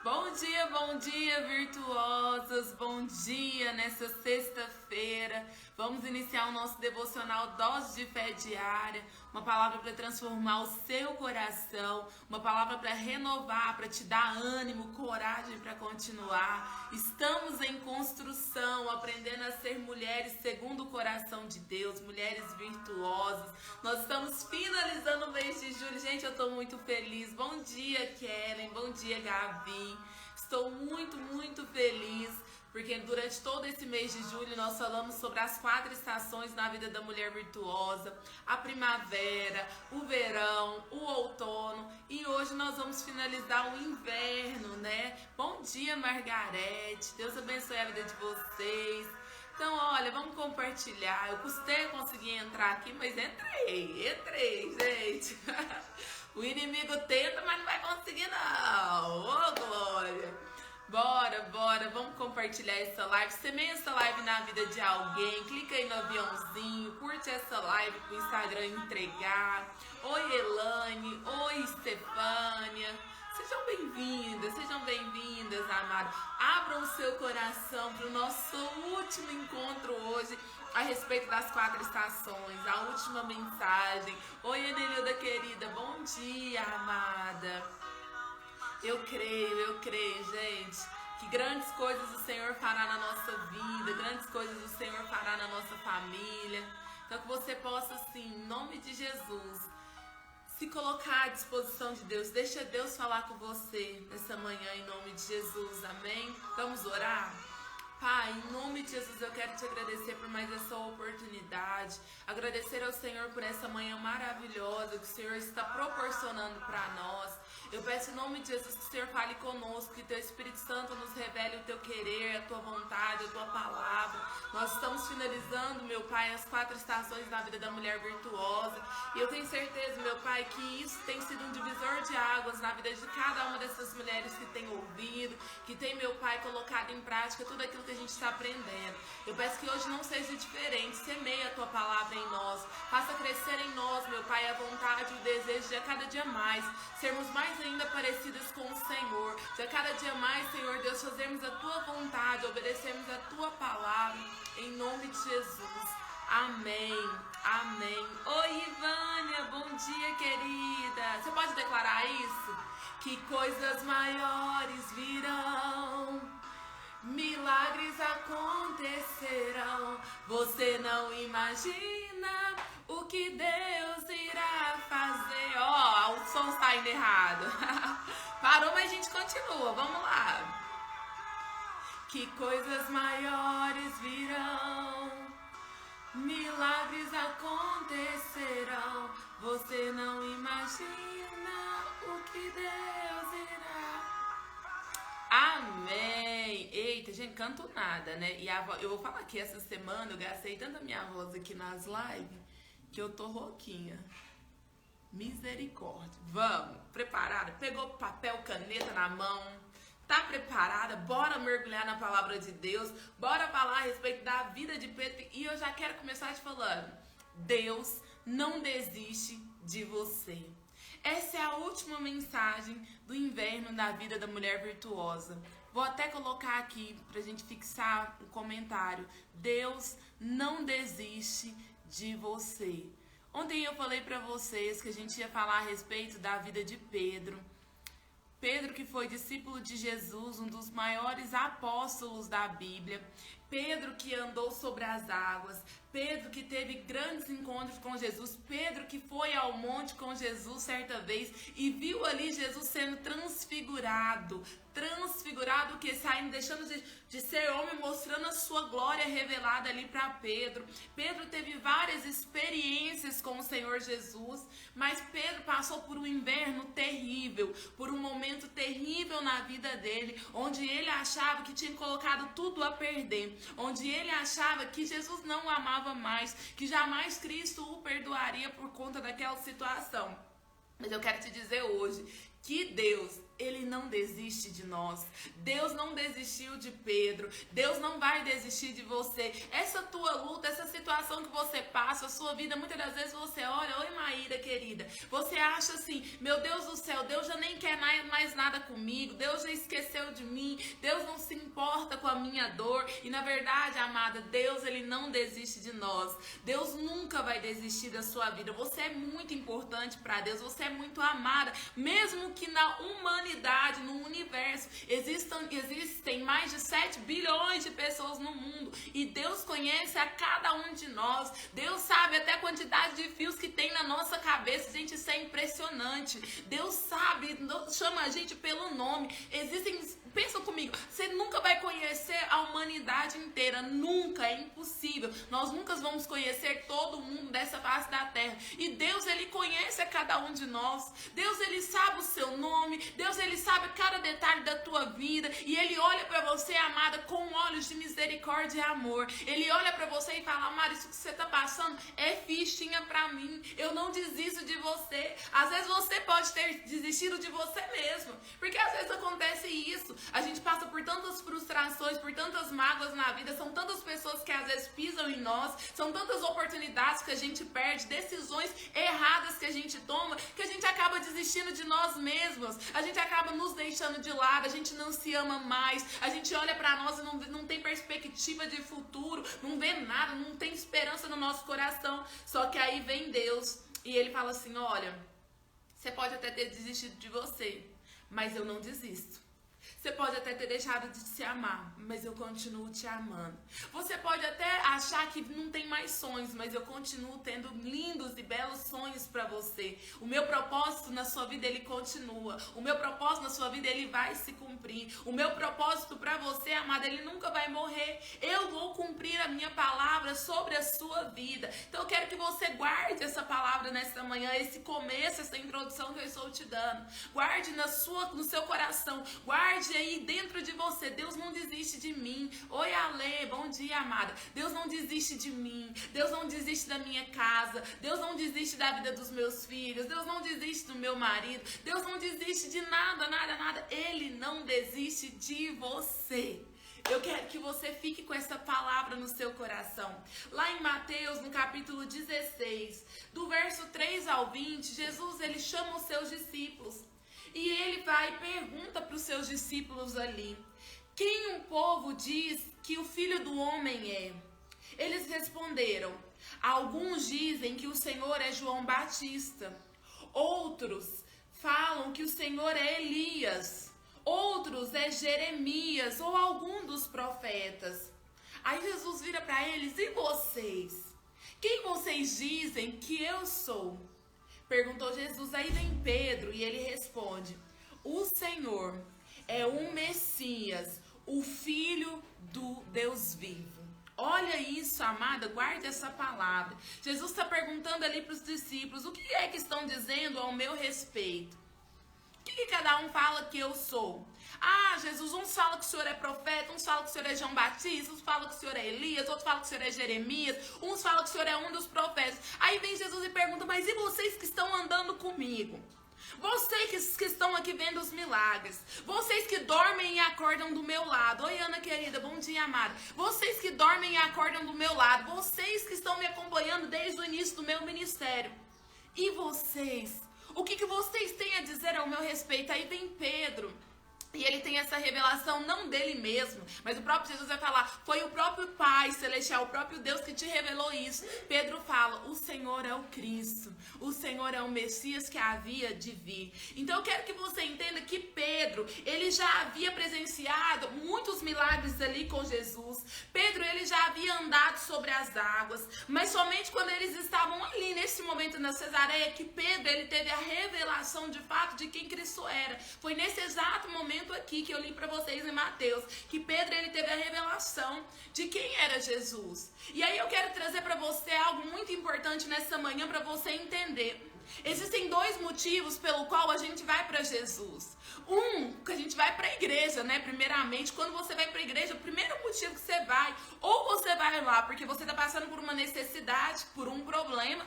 bom dia, virtuosas! Bom dia nessa sexta-feira. Vamos iniciar o nosso devocional Dose de Fé Diária. Uma palavra para transformar o seu coração, uma palavra para renovar, para te dar ânimo, coragem para continuar. Estamos em construção, aprendendo a ser mulheres segundo o coração de Deus, mulheres virtuosas. Nós estamos finalizando o mês de julho. Gente, eu estou muito feliz. Bom dia, Kellen. Bom dia, Gabi. Estou muito feliz, porque durante todo esse mês de julho nós falamos sobre as 4 estações na vida da mulher virtuosa: a primavera, o verão, o outono, e hoje nós vamos finalizar o inverno, né? Bom dia, Margarete, Deus abençoe a vida de vocês. Então, olha, vamos compartilhar. Eu custei conseguir entrar aqui, mas entrei, gente. O inimigo tenta, mas não vai conseguir não. Ô, glória. Bora, vamos compartilhar essa live. Semeia essa live na vida de alguém. Clica aí no aviãozinho, curte essa live pro Instagram entregar. Oi, Elane. Oi, Estefânia. Sejam bem-vindas, amados. Abram o seu coração para o nosso último encontro hoje a respeito das 4 estações, a última mensagem. Oi, Enelilda querida, bom dia, amada. Eu creio, gente, que grandes coisas o Senhor fará na nossa vida, grandes coisas o Senhor fará na nossa família. Então que você possa, assim, em nome de Jesus, se colocar à disposição de Deus. Deixa Deus falar com você nessa manhã, em nome de Jesus, amém? Vamos orar? Pai, em nome de Jesus, eu quero te agradecer por mais essa oportunidade, agradecer ao Senhor por essa manhã maravilhosa que o Senhor está proporcionando para nós. Eu peço em nome de Jesus que o Senhor fale conosco, que teu Espírito Santo nos revele o teu querer, a tua vontade, a tua palavra. Nós estamos finalizando, meu Pai, as 4 estações da vida da mulher virtuosa, e eu tenho certeza, meu Pai, que isso tem sido um divisor de águas na vida de cada uma dessas mulheres que tem ouvido, que tem, meu Pai, colocado em prática tudo aquilo que a gente está aprendendo. Eu peço que hoje não seja diferente. Semeia a tua palavra em nós, faça crescer em nós, meu Pai, a vontade e o desejo de a cada dia mais sermos mais ainda parecidas com o Senhor, de a cada dia mais, Senhor Deus, fazermos a tua vontade, obedecermos a tua palavra, em nome de Jesus. Amém. Oi, Ivânia, bom dia, querida. Você pode declarar isso? Que coisas maiores virão, milagres acontecerão. Você não imagina o que Deus irá fazer. Ó, o som está indo errado. Parou, mas a gente continua. Vamos lá. Que coisas maiores virão, milagres acontecerão. Você não imagina o que Deus irá. Amém. Eita, gente, canto nada, né? E eu vou falar que essa semana eu gastei tanta minha voz aqui nas lives que eu tô rouquinha. Misericórdia. Vamos, preparada? Pegou papel, caneta na mão? Tá preparada? Bora mergulhar na palavra de Deus? Bora falar a respeito da vida de Pedro? E eu já quero começar te falando: Deus não desiste de você. Essa é a última mensagem do inverno da vida da mulher virtuosa. Vou até colocar aqui pra gente fixar um comentário. Deus não desiste de você. Ontem eu falei pra vocês que a gente ia falar a respeito da vida de Pedro. Pedro, que foi discípulo de Jesus, um dos maiores apóstolos da Bíblia. Pedro, que andou sobre as águas. Pedro, que teve grandes encontros com Jesus. Pedro, que foi ao monte com Jesus certa vez e viu ali Jesus sendo transfigurado, que saindo, deixando de ser homem, mostrando a sua glória revelada ali para Pedro. Pedro teve várias experiências com o Senhor Jesus, mas Pedro passou por um inverno terrível, por um momento terrível na vida dele, onde ele achava que tinha colocado tudo a perder, onde ele achava que Jesus não o amava mais, que jamais Cristo o perdoaria por conta daquela situação. Mas eu quero te dizer hoje que Deus, Ele não desiste de nós. Deus não desistiu de Pedro. Deus não vai desistir de você. Essa tua luta, essa situação que você passa, a sua vida, muitas das vezes você olha, oi Maíra querida, você acha assim, meu Deus do céu, Deus já nem quer mais nada comigo, Deus já esqueceu de mim, Deus não se importa com a minha dor. E na verdade, amada, Deus, Ele não desiste de nós. Deus nunca vai desistir da sua vida. Você é muito importante para Deus, você é muito amada, mesmo que na humanidade, no universo, existem mais de 7 bilhões de pessoas no mundo, e Deus conhece a cada um de nós. Deus sabe até a quantidade de fios que tem na nossa cabeça. Gente, isso é impressionante. Deus sabe, chama a gente pelo nome. Pensa comigo, você nunca vai conhecer a humanidade inteira, nunca, é impossível. Nós nunca vamos conhecer todo mundo dessa face da terra. E Deus, Ele conhece a cada um de nós. Deus, Ele sabe o seu nome. Deus, Ele sabe cada detalhe da tua vida. E Ele olha para você, amada, com olhos de misericórdia e amor. Ele olha para você e fala, Amara, isso que você está passando é fichinha para mim. Eu não desisto de você. Às vezes você pode ter desistido de você mesmo, porque às vezes acontece isso. A gente passa por tantas frustrações, por tantas mágoas na vida, são tantas pessoas que às vezes pisam em nós, são tantas oportunidades que a gente perde, decisões erradas que a gente toma, que a gente acaba desistindo de nós mesmos, a gente acaba nos deixando de lado, a gente não se ama mais, a gente olha pra nós e não tem perspectiva de futuro, não vê nada, não tem esperança no nosso coração. Só que aí vem Deus e Ele fala assim, olha, você pode até ter desistido de você, mas eu não desisto. Você pode até ter deixado de se amar, mas eu continuo te amando. Você pode até achar que não tem mais sonhos, mas eu continuo tendo lindos e belos sonhos para você. O meu propósito na sua vida, ele continua. O meu propósito na sua vida, ele vai se cumprir. O meu propósito para você, amada, ele nunca vai morrer. Eu vou cumprir a minha palavra sobre a sua vida. Então eu quero que você guarde essa palavra nesta manhã, esse começo, essa introdução que eu estou te dando. Guarde no seu coração, guarde aí dentro de você. Deus não desiste de mim. Oi, Ale, bom dia, amada. Deus não desiste de mim. Deus não desiste da minha casa. Deus não desiste da vida dos meus filhos. Deus não desiste do meu marido. Deus não desiste de nada, nada, nada. Ele não desiste de você. Eu quero que você fique com essa palavra no seu coração. Lá em Mateus, no capítulo 16, do verso 3 ao 20, Jesus, ele chama os seus discípulos. E ele vai e pergunta para os seus discípulos ali, quem o povo diz que o Filho do Homem é? Eles responderam, alguns dizem que o Senhor é João Batista, outros falam que o Senhor é Elias, outros é Jeremias ou algum dos profetas. Aí Jesus vira para eles, e vocês? Quem vocês dizem que eu sou? Perguntou Jesus, aí vem Pedro e ele responde, o Senhor é o Messias, o Filho do Deus vivo. Olha isso, amada, guarde essa palavra. Jesus está perguntando ali para os discípulos, o que é que estão dizendo ao meu respeito? O que cada um fala que eu sou? Ah, Jesus, uns falam que o Senhor é profeta, uns falam que o Senhor é João Batista, uns falam que o Senhor é Elias, outros falam que o Senhor é Jeremias, uns falam que o Senhor é um dos profetas. Aí vem Jesus e pergunta, mas e vocês que estão andando comigo? Vocês que estão aqui vendo os milagres, vocês que dormem e acordam do meu lado. Oi, Ana querida, bom dia, amada. Vocês que dormem e acordam do meu lado, vocês que estão me acompanhando desde o início do meu ministério. E vocês? O que vocês têm a dizer ao meu respeito? Aí vem Pedro. E ele tem essa revelação não dele mesmo, mas o próprio Jesus vai falar, foi o próprio Pai Celestial, o próprio Deus que te revelou isso. Pedro fala, o Senhor é o Cristo, o Senhor é o Messias que havia de vir. Então eu quero que você entenda que Pedro, ele já havia presenciado muitos milagres ali com Jesus. Pedro, ele já havia andado sobre as águas, mas somente quando eles estavam ali, nesse momento na Cesareia, que Pedro, ele teve a revelação de fato de quem Cristo era. Foi nesse exato momento aqui que eu li para vocês em Mateus, que Pedro, ele teve a revelação de quem era Jesus. E aí eu quero trazer para você algo muito importante nessa manhã para você entender. Existem dois motivos pelo qual a gente vai para Jesus. Um, que a gente vai para a igreja, né? Primeiramente, quando você vai para a igreja, o primeiro motivo que você vai, ou você vai lá porque você está passando por uma necessidade, por um problema,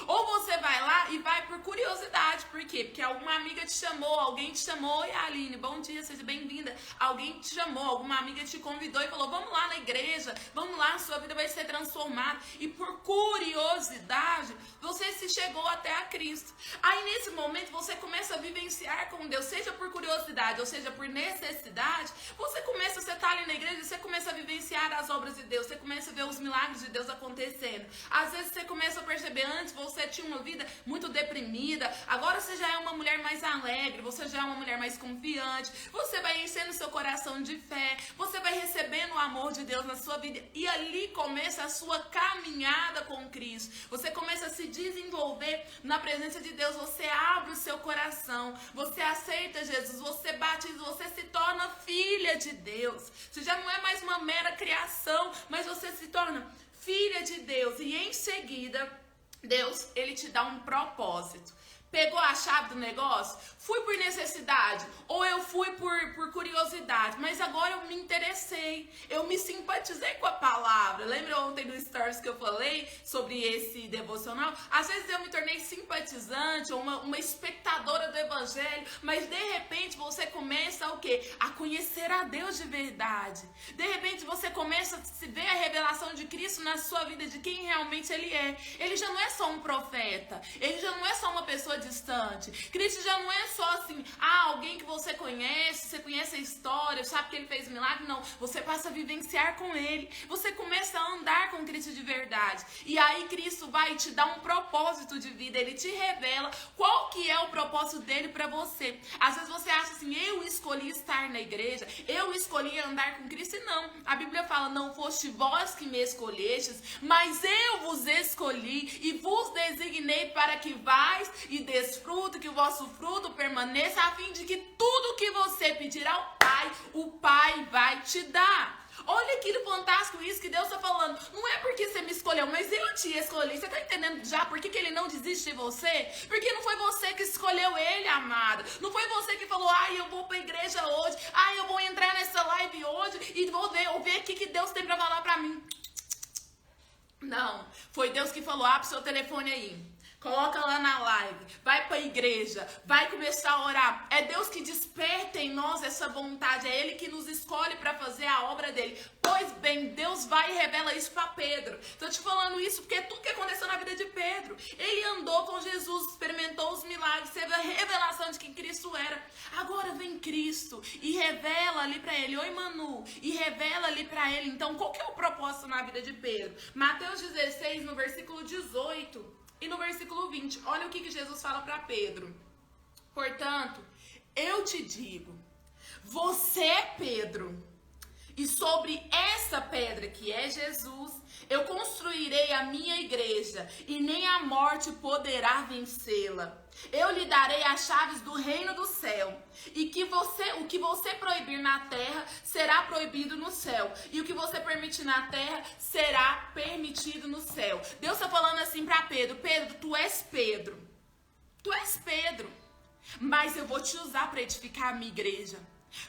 Ou você vai lá e vai por curiosidade. Por quê? Porque alguma amiga te chamou, alguém te chamou. Oi, Aline, bom dia, seja bem-vinda. Alguém te chamou, alguma amiga te convidou e falou, vamos lá na igreja, vamos lá, sua vida vai ser transformada. E por curiosidade, você se chegou até a Cristo. Aí, nesse momento, você começa a vivenciar com Deus, seja por curiosidade ou seja por necessidade. Você tá ali na igreja, você começa a vivenciar as obras de Deus, você começa a ver os milagres de Deus acontecendo. Às vezes você começa a perceber, antes você tinha uma vida muito deprimida, agora você já é uma mulher mais alegre, você já é uma mulher mais confiante, você vai enchendo seu coração de fé, você vai recebendo o amor de Deus na sua vida e ali começa a sua caminhada com Cristo. Você começa a se desenvolver na presença de Deus, você abre o seu coração, você aceita Jesus, você batiza, você se torna filha de Deus. Você já não é mais uma mera criação, mas você se torna filha de Deus. E em seguida, Deus, ele te dá um propósito. Pegou a chave do negócio? Fui por necessidade ou eu fui por curiosidade, mas agora eu me interessei, eu me simpatizei com a palavra. Lembra ontem no Stories que eu falei sobre esse devocional? Às vezes eu me tornei simpatizante ou uma espectadora do evangelho, mas de repente você começa o quê? A conhecer a Deus de verdade. De repente você começa a se ver a revelação de Cristo na sua vida, de quem realmente Ele é. Ele já não é só um profeta, Ele já não é só uma pessoa distante. Cristo já não é só assim, alguém que você conhece a história, sabe que ele fez milagre. Não, você passa a vivenciar com ele, você começa a andar com Cristo de verdade, e aí Cristo vai te dar um propósito de vida, ele te revela qual que é o propósito dele pra você. Às vezes você acha assim, eu escolhi estar na igreja, eu escolhi andar com Cristo, e não, a Bíblia fala, não foste vós que me escolhestes, mas eu vos escolhi e vos designei para que vais e desfruto, que o vosso fruto permaneça, a fim de que tudo que você pedir ao Pai, o Pai vai te dar. Olha aquilo fantástico, isso que Deus está falando. Não é porque você me escolheu, mas eu te escolhi. Você está entendendo já por que ele não desiste de você? Porque não foi você que escolheu ele, amada. Não foi você que falou, eu vou para a igreja hoje, eu vou entrar nessa live hoje e vou ver o que Deus tem para falar para mim. Não, foi Deus que falou, abre seu telefone aí. Coloca lá na live, vai pra igreja, vai começar a orar. É Deus que desperta em nós essa vontade, é Ele que nos escolhe para fazer a obra dele. Pois bem, Deus vai e revela isso para Pedro. Tô te falando isso porque é tudo que aconteceu na vida de Pedro. Ele andou com Jesus, experimentou os milagres, teve a revelação de quem Cristo era. Agora vem Cristo e revela ali para ele, oi Manu, e revela ali para ele. Então, qual que é o propósito na vida de Pedro? Mateus 16, no versículo 18... E no versículo 20, olha o que Jesus fala para Pedro. Portanto, eu te digo, você é Pedro, e sobre essa pedra que é Jesus, eu construirei a minha igreja, e nem a morte poderá vencê-la. Eu lhe darei as chaves do reino do céu, e o que você proibir na terra será proibido no céu, e o que você permitir na terra será permitido no céu. Deus está falando assim para Pedro, Pedro, tu és Pedro, mas eu vou te usar para edificar a minha igreja.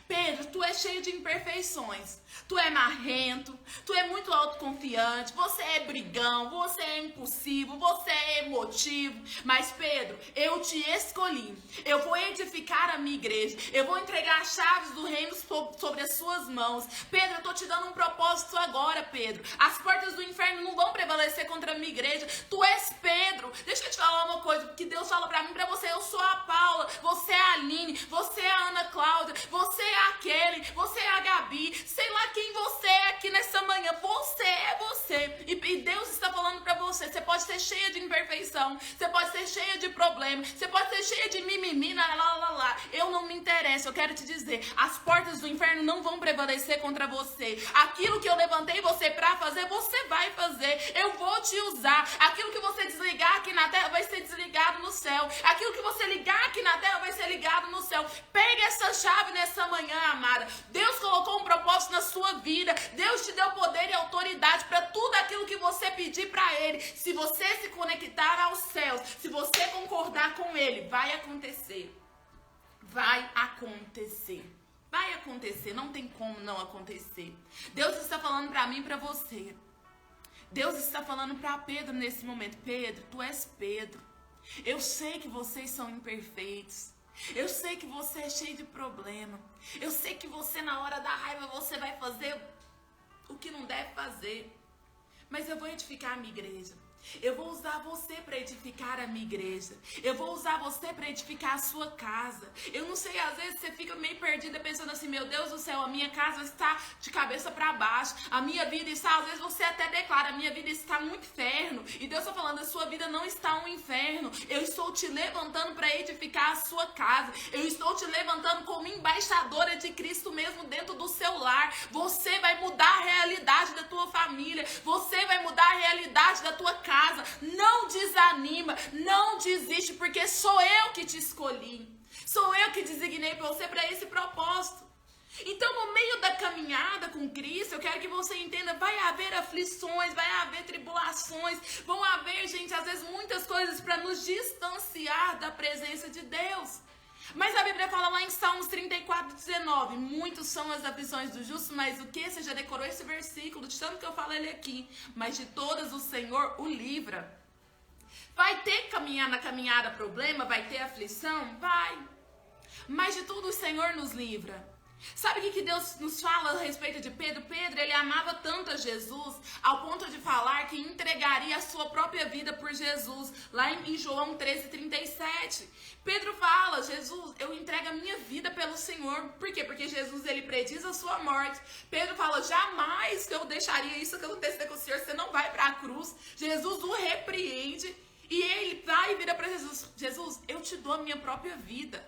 Pedro, tu é cheio de imperfeições, tu é marrento, tu é muito autoconfiante, você é brigão, você é impulsivo, você é emotivo, mas Pedro, eu te escolhi, eu vou edificar a minha igreja, eu vou entregar as chaves do reino sobre as suas mãos. Pedro, eu tô te dando um propósito agora, Pedro, as portas do inferno não vão prevalecer contra a minha igreja, tu és Pedro. Deixa eu te falar uma coisa, que Deus fala pra mim, pra você, eu sou a Paula, você é a Aline, você é a Ana Cláudia, você é a Kelly, você é a Gabi, sei lá quem você é aqui nessa manhã, você é você, e Deus está falando pra você, você pode ser cheia de imperfeição, você pode ser cheia de problemas, você pode ser cheia de mimimi, lá, eu não me interesso, eu quero te dizer, as portas do inferno não vão prevalecer contra você, aquilo que eu levantei você pra fazer, você vai fazer, eu vou te usar, aquilo que você desligar aqui na terra vai ser desligado no céu, aquilo que você ligar aqui na terra vai ser ligado no céu. Pega essa chave nessa manhã, amada. Deus colocou um propósito na sua vida. Deus te deu poder e autoridade para tudo aquilo que você pedir para Ele. Se você se conectar aos céus, se você concordar com Ele, vai acontecer. Vai acontecer. Vai acontecer. Não tem como não acontecer. Deus está falando para mim e para você. Deus está falando para Pedro nesse momento: Pedro, tu és Pedro. Eu sei que vocês são imperfeitos. Eu sei que você é cheio de problema. Eu sei que você, na hora da raiva, você vai fazer o que não deve fazer. Mas eu vou edificar a minha igreja. Eu vou usar você para edificar a minha igreja. Eu vou usar você para edificar a sua casa. Eu não sei, às vezes você fica meio perdida pensando assim: meu Deus do céu, a minha casa está de cabeça para baixo. A minha vida está, às vezes você até declara: a minha vida está um inferno. E Deus está falando: a sua vida não está um inferno. Eu estou te levantando para edificar a sua casa. Eu estou te levantando como embaixadora de Cristo mesmo dentro do seu lar. Você vai mudar a realidade da tua família. Você vai mudar a realidade da tua casa. Não desanima, não desiste, porque sou eu que te escolhi. Sou eu que designei você para esse propósito. Então, no meio da caminhada com Cristo, eu quero que você entenda: vai haver aflições, vai haver tribulações, vão haver, gente, às vezes muitas coisas para nos distanciar da presença de Deus. Mas a Bíblia fala lá em Salmos 34:19, muitos são as aflições do justo, mas o que? Você já decorou esse versículo, de tanto que eu falo ele aqui. Mas de todas o Senhor o livra. Vai ter que caminhar na caminhada problema, vai ter aflição? Vai. Mas de tudo o Senhor nos livra. Sabe o que Deus nos fala a respeito de Pedro? Pedro, ele amava tanto a Jesus, ao ponto de falar que entregaria a sua própria vida por Jesus, lá em João 13:37. Pedro fala: Jesus, eu entrego a minha vida pelo Senhor. Por quê? Porque Jesus, ele prediz a sua morte. Pedro fala: jamais que eu deixaria isso acontecer com o Senhor, você não vai para a cruz. Jesus o repreende e ele vai e vira para Jesus: Jesus, eu te dou a minha própria vida.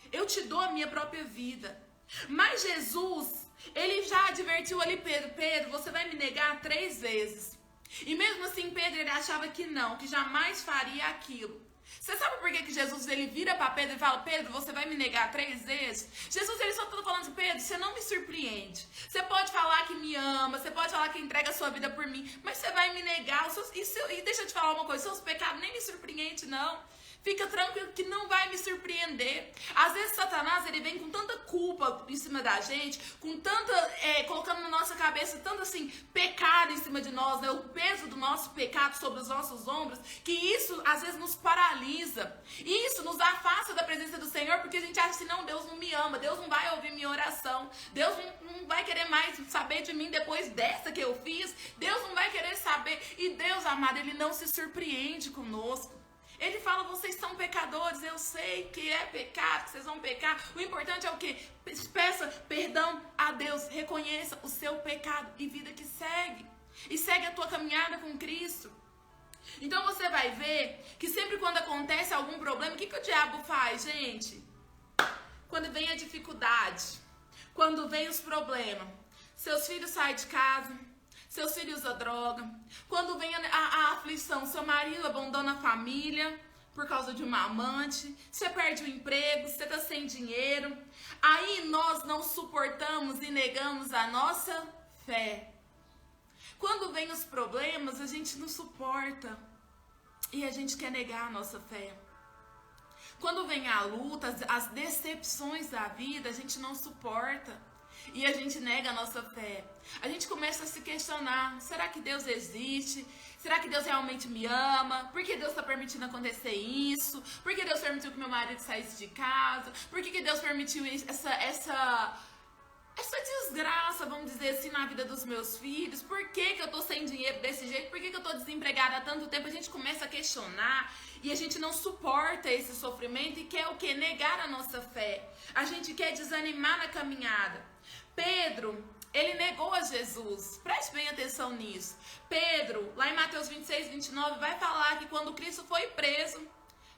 Eu te dou a minha própria vida. Mas Jesus, ele já advertiu ali Pedro: Pedro, você vai me negar 3 vezes. E mesmo assim Pedro, ele achava que não, que jamais faria aquilo. Você sabe por que Jesus, ele vira para Pedro e fala: Pedro, você vai me negar 3 vezes? Jesus, ele só está falando assim: Pedro, você não me surpreende. Você pode falar que me ama, você pode falar que entrega a sua vida por mim, mas você vai me negar. E deixa eu te falar uma coisa: seus pecados nem me surpreendem, não. Fica tranquilo que não vai me surpreender. Às vezes Satanás, ele vem com tanta culpa em cima da gente, com tanta, colocando na nossa cabeça tanto assim, pecado em cima de nós, né? O peso do nosso pecado sobre os nossos ombros, que isso às vezes nos paralisa. E isso nos afasta da presença do Senhor, porque a gente acha assim: não, Deus não me ama, Deus não vai ouvir minha oração, Deus não vai querer mais saber de mim depois dessa que eu fiz, Deus não vai querer saber. E Deus, amado, ele não se surpreende conosco. Ele fala: vocês são pecadores, eu sei que é pecado, que vocês vão pecar. O importante é o quê? Peça perdão a Deus, reconheça o seu pecado e vida que segue. E segue a tua caminhada com Cristo. Então você vai ver que sempre quando acontece algum problema, o que o diabo faz, gente? Quando vem a dificuldade, quando vem os problemas, seus filhos saem de casa, seus filhos usam droga. Quando vem a aflição, seu marido abandona a família por causa de uma amante, você perde o emprego, você está sem dinheiro. Aí nós não suportamos e negamos a nossa fé. Quando vem os problemas, a gente não suporta e a gente quer negar a nossa fé. Quando vem a luta, as decepções da vida, a gente não suporta. E a gente nega a nossa fé. A gente começa a se questionar: será que Deus existe? Será que Deus realmente me ama? Por que Deus está permitindo acontecer isso? Por que Deus permitiu que meu marido saísse de casa? Por que Deus permitiu essa desgraça, vamos dizer assim, na vida dos meus filhos? Por que eu tô sem dinheiro desse jeito? Por que eu tô desempregada há tanto tempo? A gente começa a questionar e a gente não suporta esse sofrimento e quer o quê? Negar a nossa fé. A gente quer desanimar na caminhada. Pedro, ele negou a Jesus. Preste bem atenção nisso. Pedro, lá em Mateus 26:29, vai falar que quando Cristo foi preso,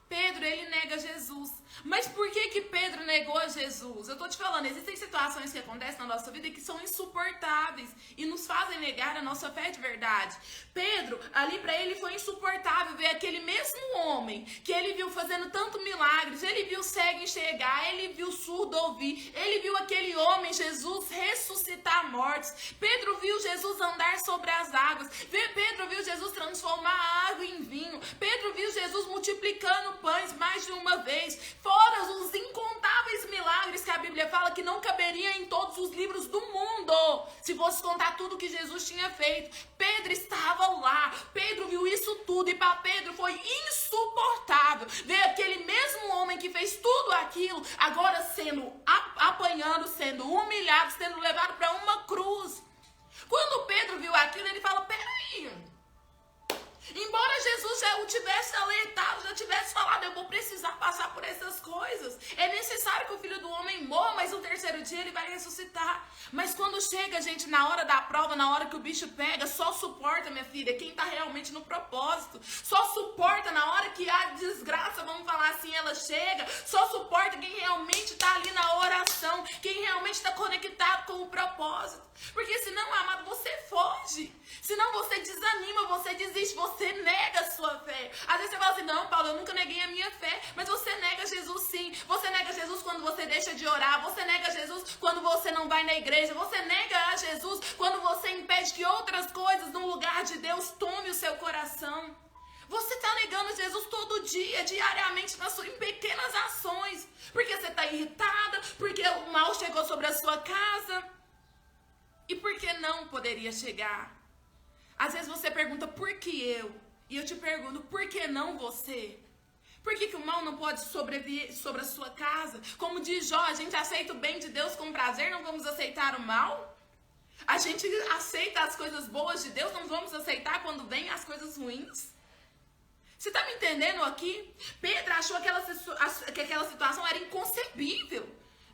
Pedro, ele nega Jesus. Mas por que Pedro negou a Jesus? Eu tô te falando, existem situações que acontecem na nossa vida que são insuportáveis e nos fazem negar a nossa fé de verdade. Pedro, ali para ele foi insuportável ver aquele mesmo homem que ele viu fazendo tanto milagres, ele viu cego enxergar, ele viu surdo ouvir, ele viu aquele homem, Jesus, ressuscitar mortos. Pedro viu Jesus andar sobre as águas. Pedro viu Jesus transformar a água em vinho. Pedro viu Jesus multiplicando pães mais de uma vez. Fora os incontáveis milagres que a Bíblia fala que não caberia em todos os livros do mundo, se fosse contar tudo que Jesus tinha feito. Pedro estava lá, Pedro viu isso tudo e para Pedro foi insuportável ver aquele mesmo homem que fez tudo aquilo agora sendo apanhando, sendo humilhado, sendo levado para uma cruz. Quando Pedro viu aquilo, ele fala: peraí, embora Jesus já o tivesse alertado, já tivesse falado, eu vou precisar passar por essas coisas. É necessário que o Filho do Homem morra, mas no terceiro dia ele vai ressuscitar. Mas quando chega, gente, na hora da prova, na hora que o bicho pega, só suporta, minha filha, quem tá realmente no propósito. Só suporta na hora que a desgraça, vamos falar assim, ela chega. Só suporta quem realmente tá ali na oração, quem realmente tá conectado com o propósito. Porque senão, amado, você foge. Senão você desanima, você desiste, você nega a sua fé. Às vezes você fala assim: não, Paulo, eu nunca neguei a minha fé. Mas você nega Jesus sim. Você nega Jesus quando você deixa de orar. Você nega Jesus quando você não vai na igreja. Você nega a Jesus quando você impede que outras coisas no lugar de Deus tome o seu coração. Você está negando Jesus todo dia, diariamente, em pequenas ações. Porque você está irritada, porque o mal chegou sobre a sua casa. E por que não poderia chegar? Às vezes você pergunta: por que eu? E eu te pergunto: por que não você? Por que o mal não pode sobreviver sobre a sua casa? Como diz Jó, a gente aceita o bem de Deus com prazer, não vamos aceitar o mal? A gente aceita as coisas boas de Deus, não vamos aceitar quando vêm as coisas ruins? Você está me entendendo aqui? Pedro achou que aquela situação era inconcebível.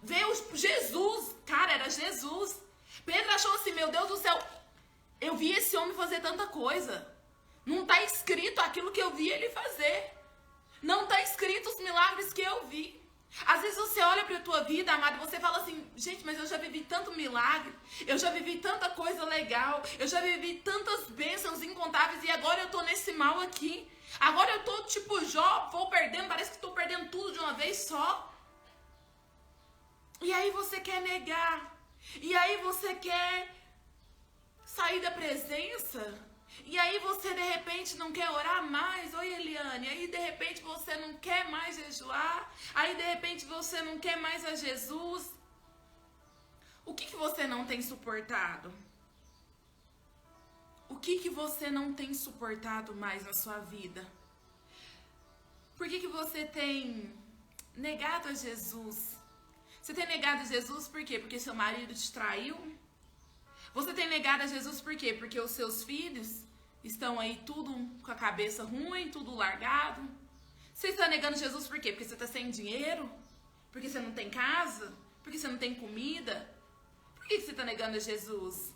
Ver Jesus, cara, era Jesus. Pedro achou assim: meu Deus do céu, eu vi esse homem fazer tanta coisa. Não está escrito aquilo que eu vi ele fazer. Não está escrito os milagres que eu vi. Às vezes você olha para a tua vida, amado, e você fala assim: gente, mas eu já vivi tanto milagre. Eu já vivi tanta coisa legal. Eu já vivi tantas bênçãos incontáveis. E agora eu tô nesse mal aqui. Agora eu tô tipo Jó, vou perdendo. Parece que estou perdendo tudo de uma vez só. E aí você quer negar. E aí você quer sair da presença. E aí você de repente não quer orar mais. Oi, Eliane. Aí de repente você não quer mais jejuar. Aí de repente você não quer mais a Jesus. O que você não tem suportado? O que você não tem suportado mais na sua vida? Por que você tem negado a Jesus? Você tem negado a Jesus por quê? Porque seu marido te traiu? Você tem negado a Jesus por quê? Porque os seus filhos estão aí tudo com a cabeça ruim, tudo largado? Você está negando Jesus por quê? Porque você está sem dinheiro? Porque você não tem casa? Porque você não tem comida? Por que você está negando a Jesus?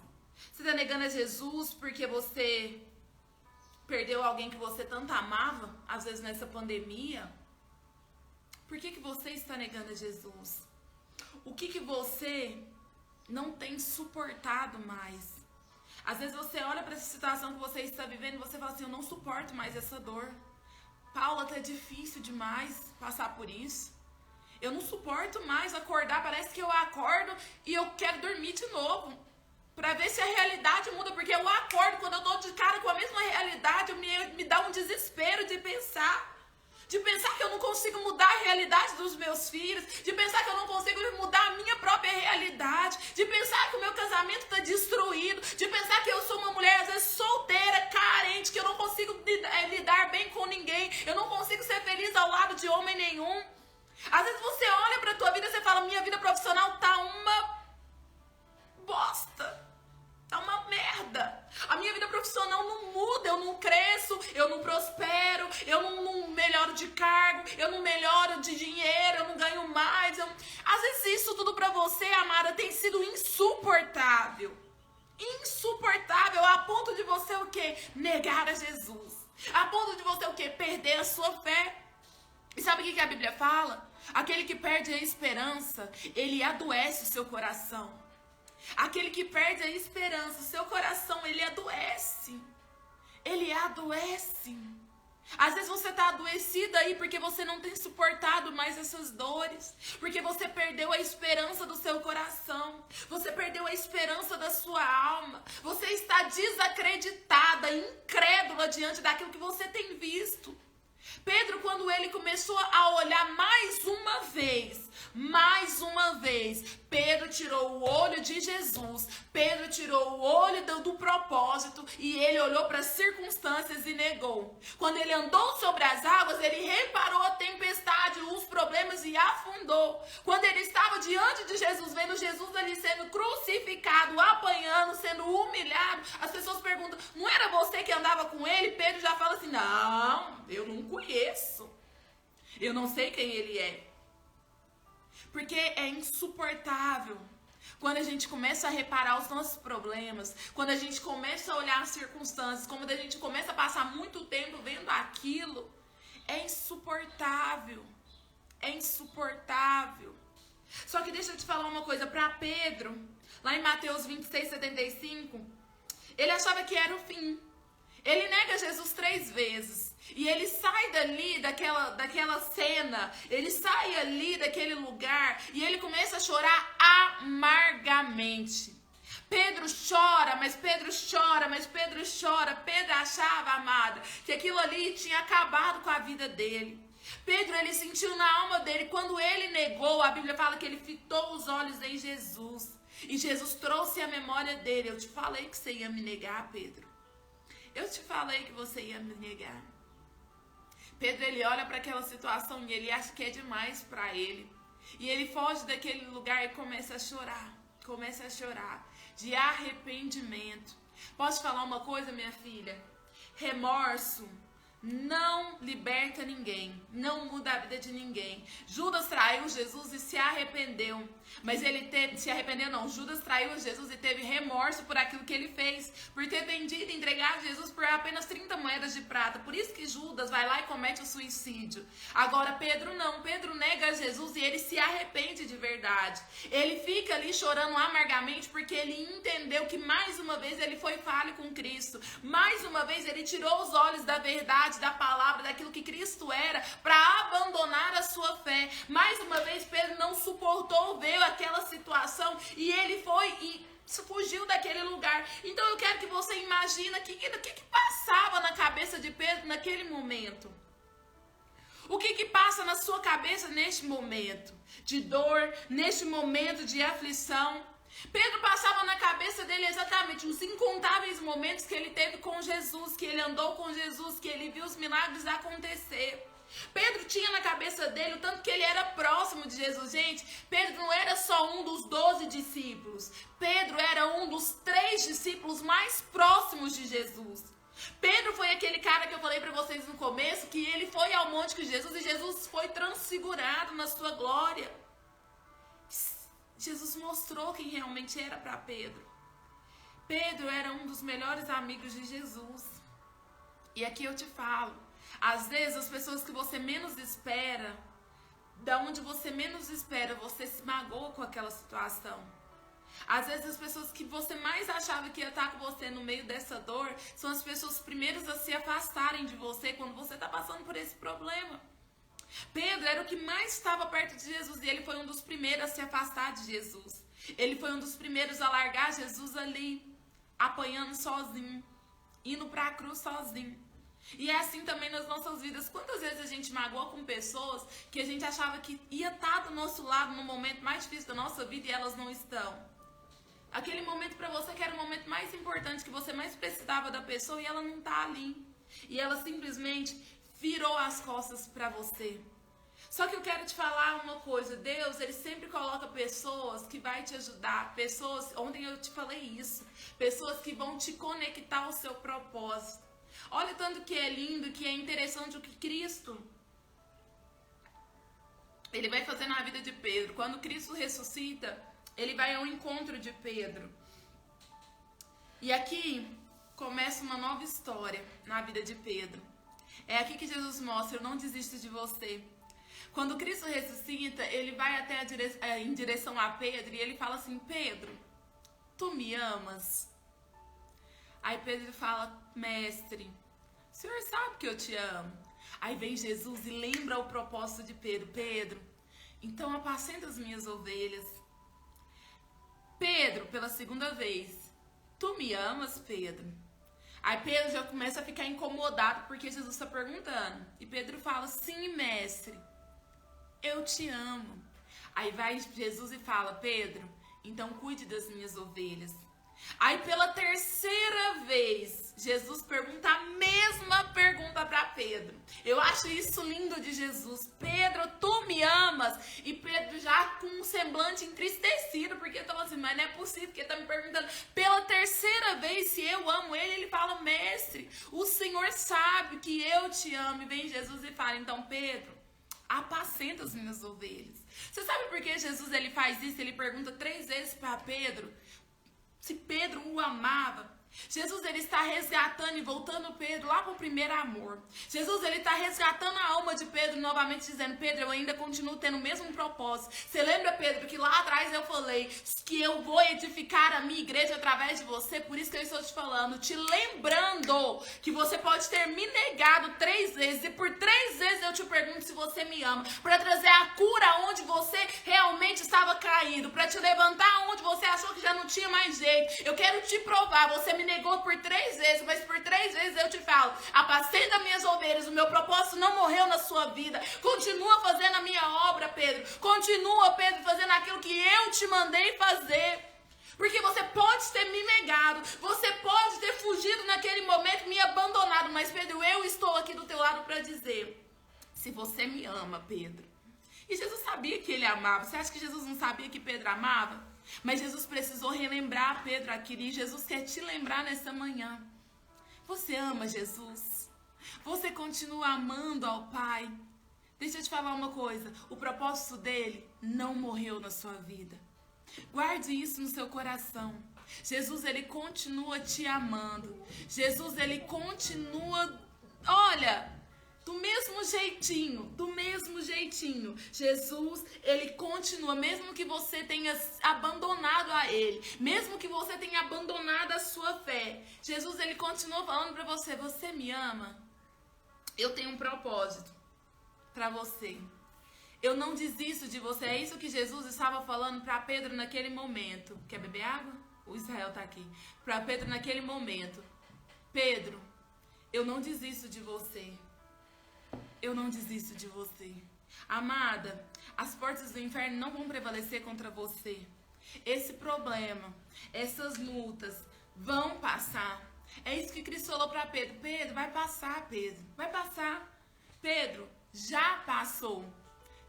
Você está negando a Jesus porque você perdeu alguém que você tanto amava, às vezes nessa pandemia? Por que você está negando a Jesus? O que você não tem suportado mais? Às vezes você olha para essa situação que você está vivendo e você fala assim: eu não suporto mais essa dor. Paula, tá difícil demais passar por isso. Eu não suporto mais acordar, parece que eu acordo e eu quero dormir de novo. Pra ver se a realidade muda, porque eu acordo, quando eu dou de cara com a mesma realidade, me dá um desespero de pensar que eu não consigo mudar a realidade dos meus filhos, de pensar que eu não consigo mudar a minha própria realidade, de pensar que o meu casamento está destruído, de pensar que eu sou uma mulher, às vezes, solteira, carente, que eu não consigo lidar bem com ninguém, eu não consigo ser feliz ao lado de homem nenhum. Às vezes você olha pra tua vida e você fala: minha vida profissional tá uma bosta, tá uma merda. A minha vida profissional não muda, eu não cresço, eu não prospero, eu não melhoro de cargo, eu não melhoro de dinheiro, eu não ganho mais. Às vezes isso tudo pra você, amada, tem sido insuportável. Insuportável a ponto de você o quê? Negar a Jesus. A ponto de você o quê? Perder a sua fé. E sabe o que a Bíblia fala? Aquele que perde a esperança, ele adoece o seu coração. Aquele que perde a esperança, o seu coração, ele adoece. Ele adoece. Às vezes você está adoecida aí porque você não tem suportado mais essas dores. Porque você perdeu a esperança do seu coração. Você perdeu a esperança da sua alma. Você está desacreditada, incrédula diante daquilo que você tem visto. Pedro, quando ele começou a olhar mais uma vez, Pedro tirou o olho de Jesus, Pedro tirou o olho do propósito e ele olhou para as circunstâncias e negou. Quando ele andou sobre as águas, ele reparou a tempestade, os problemas e afundou. Quando ele estava diante de Jesus, vendo Jesus ali sendo crucificado, apanhando, sendo humilhado, as pessoas perguntam, não era você que andava com ele? Pedro já fala assim, não, eu não conheço. Eu não sei quem ele é. Porque é insuportável quando a gente começa a reparar os nossos problemas, quando a gente começa a olhar as circunstâncias, quando a gente começa a passar muito tempo vendo aquilo. É insuportável. É insuportável. Só que deixa eu te falar uma coisa, para Pedro, lá em Mateus 26:75, ele achava que era o fim. Ele nega Jesus 3 vezes. E ele sai dali, daquela cena, ele sai ali daquele lugar e ele começa a chorar amargamente. Pedro chora, mas Pedro chora, mas Pedro chora. Pedro achava, amada, que aquilo ali tinha acabado com a vida dele. Pedro, ele sentiu na alma dele, quando ele negou, a Bíblia fala que ele fitou os olhos em Jesus. E Jesus trouxe a memória dele. Eu te falei que você ia me negar, Pedro. Eu te falei que você ia me negar. Pedro, ele olha para aquela situação e ele acha que é demais para ele. E ele foge daquele lugar e começa a chorar. Começa a chorar de arrependimento. Posso te falar uma coisa, minha filha? Remorso não liberta ninguém, não muda a vida de ninguém. Judas traiu Jesus e se arrependeu, mas Judas traiu Jesus e teve remorso por aquilo que ele fez, por ter vendido e entregado Jesus por apenas 30 moedas de prata. Por isso que Judas vai lá e comete o suicídio. Agora Pedro não, Pedro nega Jesus e ele se arrepende de verdade. Ele fica ali chorando amargamente porque ele entendeu que mais uma vez ele foi falho com Cristo. Mais uma vez ele tirou os olhos da verdade, da palavra, daquilo que Cristo era, para abandonar a sua fé. Mais uma vez Pedro não suportou ver aquela situação e ele foi e fugiu daquele lugar. Então eu quero que você imagine o que passava na cabeça de Pedro naquele momento. O que passa na sua cabeça neste momento de dor, neste momento de aflição? Pedro passava na cabeça dele exatamente os incontáveis momentos que ele teve com Jesus, que ele andou com Jesus, que ele viu os milagres acontecer. Pedro tinha na cabeça dele o tanto que ele era próximo de Jesus. Gente, Pedro não era só um dos 12 discípulos. Pedro era um dos 3 discípulos mais próximos de Jesus. Pedro foi aquele cara que eu falei para vocês no começo, que ele foi ao monte com Jesus e Jesus foi transfigurado na sua glória. Jesus mostrou quem realmente era para Pedro. Pedro era um dos melhores amigos de Jesus. E aqui eu te falo, às vezes as pessoas que você menos espera, da onde você menos espera, você se magoa com aquela situação. Às vezes as pessoas que você mais achava que ia estar com você no meio dessa dor, são as pessoas primeiras a se afastarem de você quando você está passando por esse problema. Pedro era o que mais estava perto de Jesus e ele foi um dos primeiros a se afastar de Jesus. Ele foi um dos primeiros a largar Jesus ali, apanhando sozinho, indo para a cruz sozinho. E é assim também nas nossas vidas. Quantas vezes a gente magoa com pessoas que a gente achava que ia estar do nosso lado no momento mais difícil da nossa vida e elas não estão. Aquele momento para você que era o momento mais importante, que você mais precisava da pessoa e ela não está ali. E ela simplesmente virou as costas para você. Só que eu quero te falar uma coisa, Deus, ele sempre coloca pessoas que vai te ajudar, pessoas, ontem eu te falei isso, pessoas que vão te conectar ao seu propósito. Olha tanto que é lindo, que é interessante o que Cristo, ele vai fazer na vida de Pedro. Quando Cristo ressuscita, ele vai ao encontro de Pedro. E aqui começa uma nova história na vida de Pedro. É aqui que Jesus mostra, eu não desisto de você. Quando Cristo ressuscita, ele vai até em direção a Pedro e ele fala assim, Pedro, tu me amas? Aí Pedro fala, mestre, o senhor sabe que eu te amo. Aí vem Jesus e lembra o propósito de Pedro. Pedro, então apacenta as minhas ovelhas. Pedro, pela segunda vez, tu me amas, Pedro? Aí Pedro já começa a ficar incomodado porque Jesus está perguntando. E Pedro fala, sim, mestre, eu te amo. Aí vai Jesus e fala, Pedro, então cuide das minhas ovelhas. Aí pela terceira vez, Jesus pergunta a mesma pergunta para Pedro. Eu acho isso lindo de Jesus. Pedro, tu me amas? E Pedro já com um semblante entristecido, porque falou assim, mas não é possível, porque tá me perguntando pela terceira vez se eu amo ele. Ele fala, mestre, o Senhor sabe que eu te amo. E vem Jesus e fala, então Pedro, apacenta as minhas ovelhas. Você sabe por que Jesus ele faz isso? Ele pergunta 3 vezes para Pedro se Pedro o amava. Jesus ele está resgatando e voltando Pedro lá para o primeiro amor. Jesus ele está resgatando a alma de Pedro novamente, dizendo, Pedro, eu ainda continuo tendo o mesmo propósito. Você lembra, Pedro, que lá atrás eu falei que eu vou edificar a minha igreja através de você? Por isso que eu estou te falando, te lembrando que você pode ter me negado 3 vezes, e por 3 vezes eu te pergunto se você me ama, para trazer a cura onde você realmente estava caído, para te levantar onde você achou que já não tinha mais jeito. Eu quero te provar, você me negou por 3 vezes, mas por 3 vezes eu te falo, apacenta minhas ovelhas, o meu propósito não morreu na sua vida, continua fazendo a minha obra, Pedro, continua, Pedro, fazendo aquilo que eu te mandei fazer, porque você pode ter me negado, você pode ter fugido naquele momento, me abandonado, mas Pedro, eu estou aqui do teu lado para dizer, se você me ama, Pedro. E Jesus sabia que ele amava. Você acha que Jesus não sabia que Pedro amava? Mas Jesus precisou relembrar Pedro aquilo, e Jesus quer te lembrar nessa manhã. Você ama Jesus? Você continua amando ao Pai? Deixa eu te falar uma coisa, o propósito dele não morreu na sua vida. Guarde isso no seu coração. Jesus, ele continua te amando. Jesus, ele continua, olha, do mesmo jeitinho, Jesus, ele continua, mesmo que você tenha abandonado a ele, mesmo que você tenha abandonado a sua fé, Jesus, ele continua falando pra você, você me ama? Eu tenho um propósito pra você. Eu não desisto de você. É isso que Jesus estava falando pra Pedro naquele momento. Quer beber água? O Israel tá aqui. Pra Pedro naquele momento. Pedro, eu não desisto de você. Eu não desisto de você. Amada, as portas do inferno não vão prevalecer contra você. Esse problema, essas lutas vão passar. É isso que Cristo falou para Pedro. Pedro, vai passar, Pedro. Vai passar. Pedro, já passou.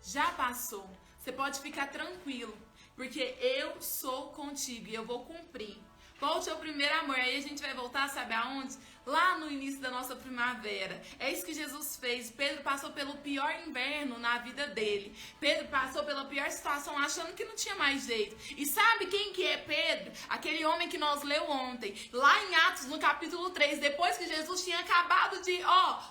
Já passou. Você pode ficar tranquilo, porque eu sou contigo e eu vou cumprir. Volte ao primeiro amor. Aí a gente vai voltar, sabe aonde? Lá no início da nossa primavera. É isso que Jesus fez. Pedro passou pelo pior inverno na vida dele. Pedro passou pela pior situação, achando que não tinha mais jeito. E sabe quem que é Pedro? Aquele homem que nós leu ontem. Lá em Atos, no capítulo 3. Depois que Jesus tinha acabado de,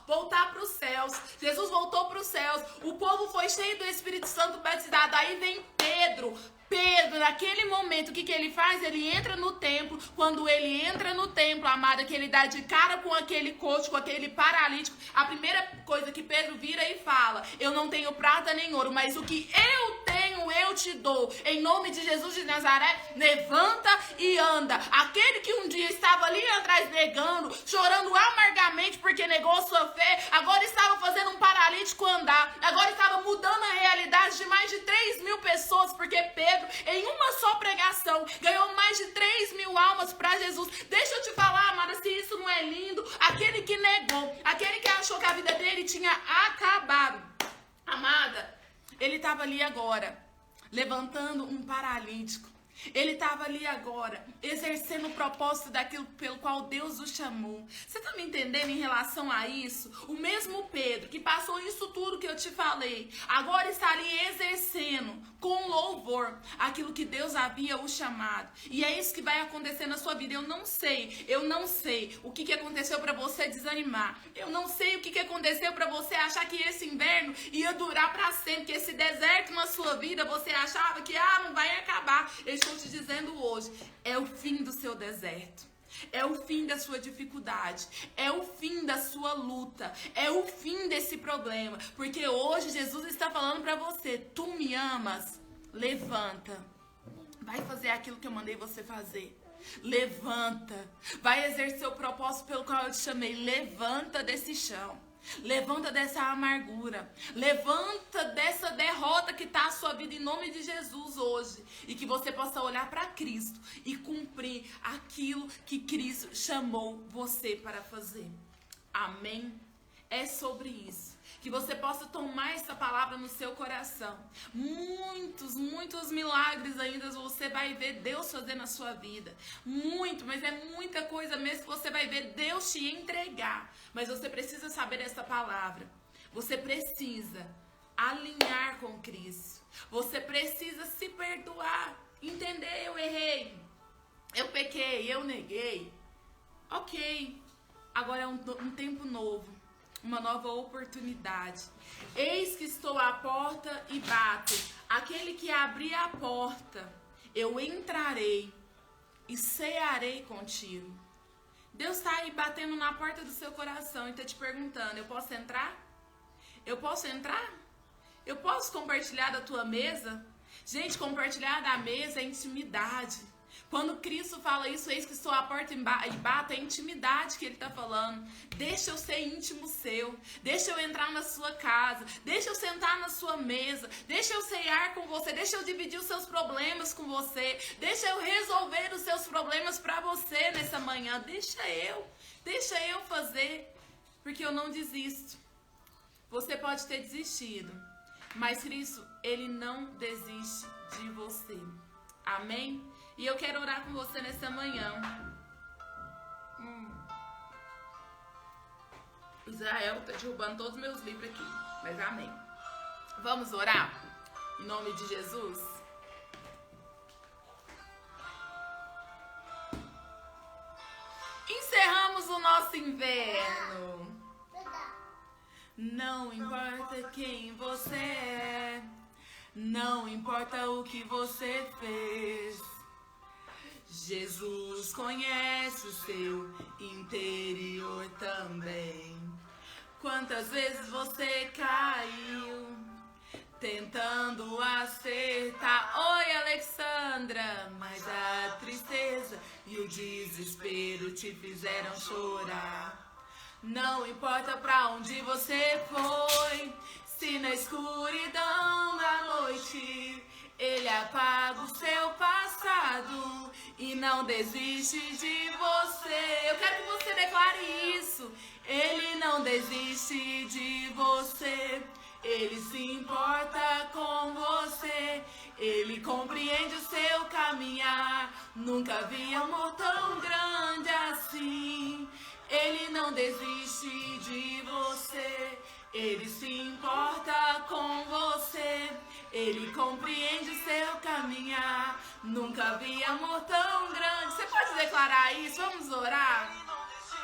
voltar para os céus. Jesus voltou para os céus. O povo foi cheio do Espírito Santo batizado. Aí vem Pedro, naquele momento, o que ele faz? Ele entra no templo. Quando ele entra no templo, amada, que ele dá de cara com aquele coxo, com aquele paralítico, a primeira coisa que Pedro vira e fala, eu não tenho prata nem ouro, mas o que eu tenho, eu te dou. Em nome de Jesus de Nazaré, levanta e anda. Aquele que um dia estava ali atrás negando, chorando amargamente porque negou a sua fé, agora estava fazendo um paralítico andar, agora estava mudando a realidade de mais de 3.000 pessoas, porque Pedro, em uma só pregação, ganhou mais de 3.000 almas para Jesus. Deixa eu te falar, amada, se isso não é lindo. Aquele que negou, aquele que achou que a vida dele tinha acabado, amada, ele estava ali agora, levantando um paralítico. Ele estava ali agora, exercendo o propósito daquilo pelo qual Deus o chamou. Você está me entendendo em relação a isso? O mesmo Pedro, que passou isso tudo que eu te falei, agora está ali exercendo com louvor aquilo que Deus havia o chamado. E é isso que vai acontecer na sua vida. Eu não sei o que aconteceu para você desanimar. Eu não sei o que aconteceu para você achar que esse inverno ia durar para sempre, que esse deserto na sua vida você achava que não vai acabar. Eu estou te dizendo hoje, é o fim do seu deserto. É o fim da sua dificuldade, é o fim da sua luta, é o fim desse problema, porque hoje Jesus está falando para você, tu me amas, levanta, Vai fazer aquilo que eu mandei você fazer. Levanta. Vai exercer o propósito pelo qual eu te chamei. Levanta desse chão. Levanta dessa amargura. Levanta dessa derrota que está a sua vida em nome de Jesus hoje. E que você possa olhar para Cristo e cumprir aquilo que Cristo chamou você para fazer. Amém? É sobre isso. Que você possa tomar essa palavra no seu coração. Muitos milagres ainda você vai ver Deus fazer na sua vida. Muito, mas é muita coisa mesmo que você vai ver Deus te entregar. Mas você precisa saber essa palavra. Você precisa alinhar com Cristo. Você precisa se perdoar. Entender, eu errei. Eu pequei, eu neguei. Ok. Agora é um tempo novo. Uma nova oportunidade. Eis que estou à porta e bato. Aquele que abrir a porta, eu entrarei e cearei contigo. Deus está aí batendo na porta do seu coração e está te perguntando: eu posso entrar? Eu posso entrar? Eu posso compartilhar da tua mesa? Gente, compartilhar da mesa é intimidade. Quando Cristo fala isso, eis que estou à porta e bato, é intimidade que ele está falando. Deixa eu ser íntimo seu. Deixa eu entrar na sua casa. Deixa eu sentar na sua mesa. Deixa eu ceiar com você. Deixa eu dividir os seus problemas com você. Deixa eu resolver os seus problemas para você nessa manhã. Deixa eu fazer. Porque eu não desisto. Você pode ter desistido, mas Cristo, ele não desiste de você. Amém? E eu quero orar com você nessa manhã. Israel tá derrubando todos os meus livros aqui. Mas amém. Vamos orar? Em nome de Jesus? Encerramos o nosso inverno. Não importa quem você é. Não importa o que você fez. Jesus conhece o seu interior também. Quantas vezes você caiu tentando acertar? Oi, Alexandra! Mas a tristeza e o desespero te fizeram chorar. Não importa pra onde você foi, se na escuridão da noite ele apaga o seu passado e não desiste de você. Eu quero que você declare isso. Ele não desiste de você. Ele se importa com você. Ele compreende o seu caminhar. Nunca vi amor tão grande assim. Ele não desiste de você. Ele se importa com você. Ele compreende o seu caminhar. Nunca vi amor tão grande. Você pode declarar isso? Vamos orar?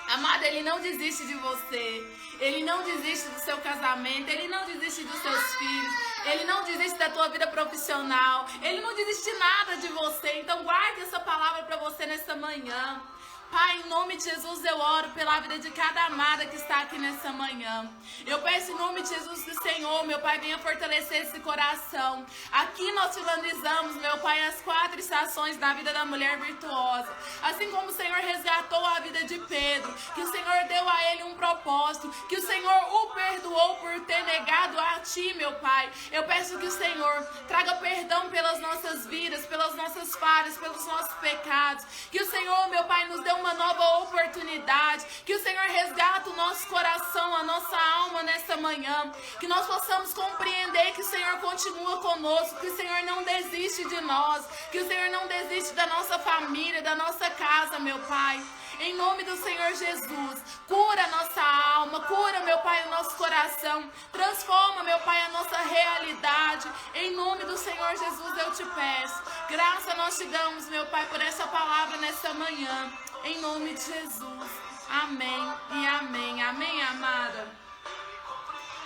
Amada, ele não desiste de você. Ele não desiste do seu casamento. Ele não desiste dos seus filhos. Ele não desiste da tua vida profissional. Ele não desiste de nada de você. Então guarde essa palavra para você nessa manhã. Pai, em nome de Jesus, eu oro pela vida de cada amada que está aqui nessa manhã. Eu peço em nome de Jesus que o Senhor, meu Pai, venha fortalecer esse coração. Aqui nós finalizamos, meu Pai, as 4 estações da vida da mulher virtuosa. Assim como o Senhor resgatou a vida de Pedro, que o Senhor deu a ele um propósito, que o Senhor o perdoou por ter negado a Ti, meu Pai. Eu peço que o Senhor traga perdão pelas nossas vidas, pelas nossas falhas, pelos nossos pecados. Que o Senhor, meu Pai, nos dê uma nova oportunidade, que o Senhor resgata o nosso coração, a nossa alma nessa manhã, que nós possamos compreender que o Senhor continua conosco, que o Senhor não desiste de nós, que o Senhor não desiste da nossa família, da nossa casa, meu Pai. Em nome do Senhor Jesus, cura a nossa alma, cura, meu Pai, o nosso coração, transforma, meu Pai, a nossa realidade. Em nome do Senhor Jesus eu te peço. Graça nós te damos, meu Pai, por essa palavra nessa manhã. Em nome de Jesus. Amém e amém. Amém, amada.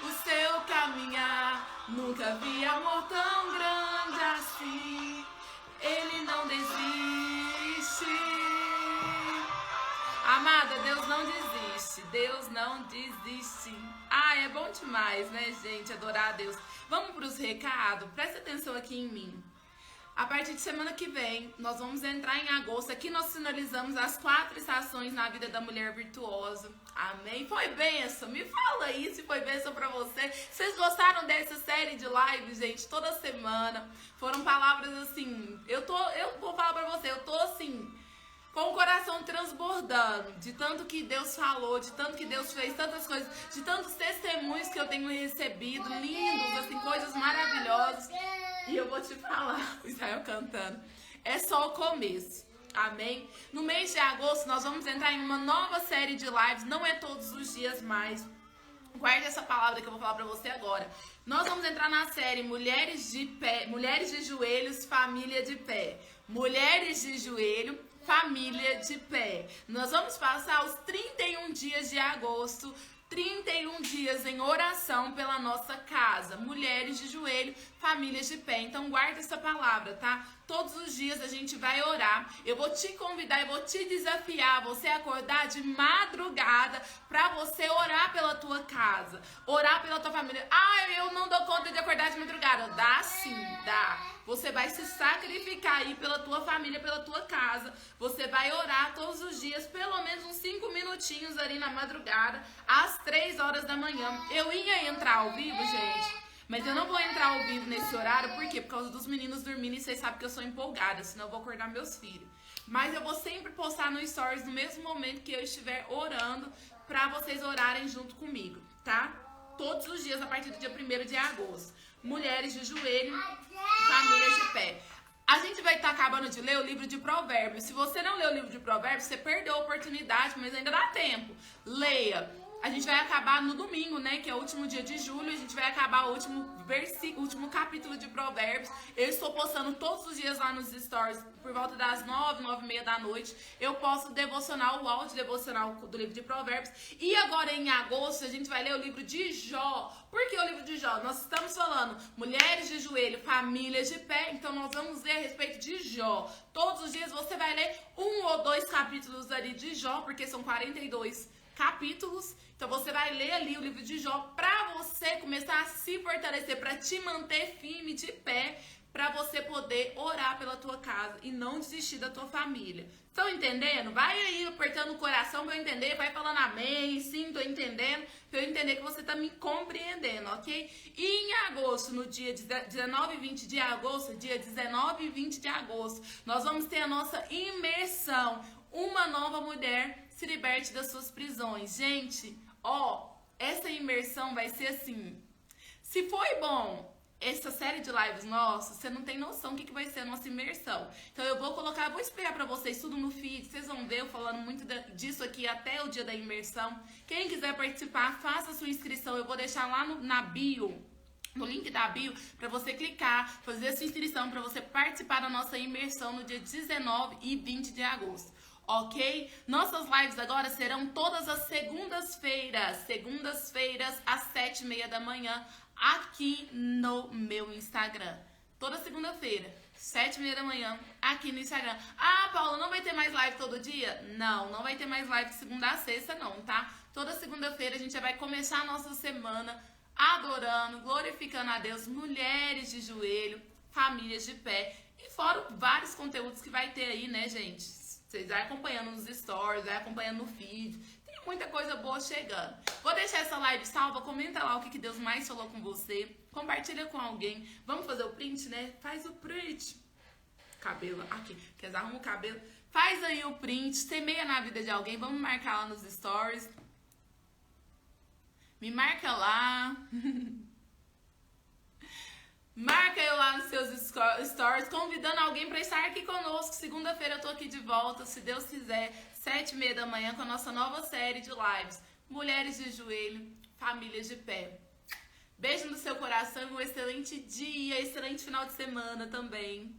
O seu caminhar, nunca vi amor tão grande assim. Ele não desiste. Amada, Deus não desiste. Deus não desiste. Ah, é bom demais, né, gente? Adorar a Deus. Vamos para os recados? Presta atenção aqui em mim. A partir de semana que vem, nós vamos entrar em agosto. Aqui nós finalizamos as 4 estações na vida da mulher virtuosa. Amém? Foi bênção? Me fala aí se foi bênção pra você. Vocês gostaram dessa série de lives, gente? Toda semana. Foram palavras assim... Eu vou falar pra você, eu tô assim... com o coração transbordando, de tanto que Deus falou, de tanto que Deus fez, tantas coisas, de tantos testemunhos que eu tenho recebido, lindos, assim, coisas maravilhosas. E eu vou te falar, o Israel cantando, é só o começo, amém? No mês de agosto nós vamos entrar em uma nova série de lives, não é todos os dias mais. Guarde essa palavra que eu vou falar pra você agora. Nós vamos entrar na série Mulheres de Pé, Mulheres de Joelhos, Família de Pé. Mulheres de Joelho, Família de Pé. Nós vamos passar os 31 dias de agosto, 31 dias em oração pela nossa casa. Mulheres de joelho, famílias de pé. Então guarda essa palavra, tá? Todos os dias a gente vai orar. Eu vou te convidar, eu vou te desafiar a você acordar de madrugada pra você orar pela tua casa, orar pela tua família. Ah, eu não dou conta de acordar de madrugada. Dá sim, dá. Você vai se sacrificar aí pela tua família, pela tua casa. Você vai orar todos os dias, pelo menos uns 5 minutinhos ali na madrugada, às 3 horas da manhã. Eu ia entrar ao vivo, gente, mas eu não vou entrar ao vivo nesse horário. Por quê? Por causa dos meninos dormindo, e vocês sabem que eu sou empolgada, senão eu vou acordar meus filhos. Mas eu vou sempre postar no Stories no mesmo momento que eu estiver orando, pra vocês orarem junto comigo, tá? Todos os dias a partir do dia 1º de agosto. Mulheres de joelho, famílias de pé. A gente vai estar acabando de ler o livro de Provérbios. Se você não leu o livro de Provérbios, você perdeu a oportunidade, mas ainda dá tempo. Leia. A gente vai acabar no domingo, né, que é o último dia de julho. A gente vai acabar o último capítulo de Provérbios. Eu estou postando todos os dias lá nos stories, por volta das 9, 9h30 da noite. Eu posto devocional, o áudio devocional do livro de Provérbios. E agora em agosto a gente vai ler o livro de Jó. Por que o livro de Jó? Nós estamos falando mulheres de joelho, famílias de pé. Então nós vamos ler a respeito de Jó. Todos os dias você vai ler 1 ou 2 capítulos ali de Jó, porque são 42 capítulos. Então você vai ler ali o livro de Jó para você começar a se fortalecer, para te manter firme de pé, para você poder orar pela tua casa e não desistir da tua família. Estão entendendo? Vai aí apertando o coração para eu entender, vai falando amém, sim, tô entendendo, para eu entender que você tá me compreendendo, ok? E em agosto, no dia 19 e 20 de agosto, dia 19 e 20 de agosto, nós vamos ter a nossa imersão, Uma Nova Mulher se Liberte das Suas Prisões. Gente, ó, essa imersão vai ser assim, se foi bom essa série de lives nossa, você não tem noção do que vai ser a nossa imersão. Então eu vou colocar, vou esperar pra vocês tudo no feed, vocês vão ver eu falando muito disso aqui até o dia da imersão. Quem quiser participar, faça a sua inscrição, eu vou deixar lá na bio, no link da bio, pra você clicar, fazer a sua inscrição, pra você participar da nossa imersão no dia 19 e 20 de agosto. Ok? Nossas lives agora serão todas as segundas-feiras, às 7h30 da manhã, aqui no meu Instagram. Toda segunda-feira, 7h30 da manhã, aqui no Instagram. Ah, Paula, não vai ter mais live todo dia? Não, não vai ter mais live de segunda a sexta não, tá? Toda segunda-feira a gente já vai começar a nossa semana adorando, glorificando a Deus, mulheres de joelho, famílias de pé. E fora vários conteúdos que vai ter aí, né, gente? Vocês vão acompanhando nos stories, vai acompanhando no feed. Tem muita coisa boa chegando. Vou deixar essa live salva. Comenta lá o que Deus mais falou com você. Compartilha com alguém. Vamos fazer o print, né? Faz o print. Cabelo. Aqui. Quer arruma o cabelo. Faz aí o print. Semeia na vida de alguém. Vamos marcar lá nos stories. Me marca lá. Marca eu lá nos seus stories, convidando alguém para estar aqui conosco. Segunda-feira eu tô aqui de volta, se Deus quiser, 7h30 da manhã, com a nossa nova série de lives. Mulheres de joelho, famílias de pé. Beijo no seu coração e um excelente dia, excelente final de semana também.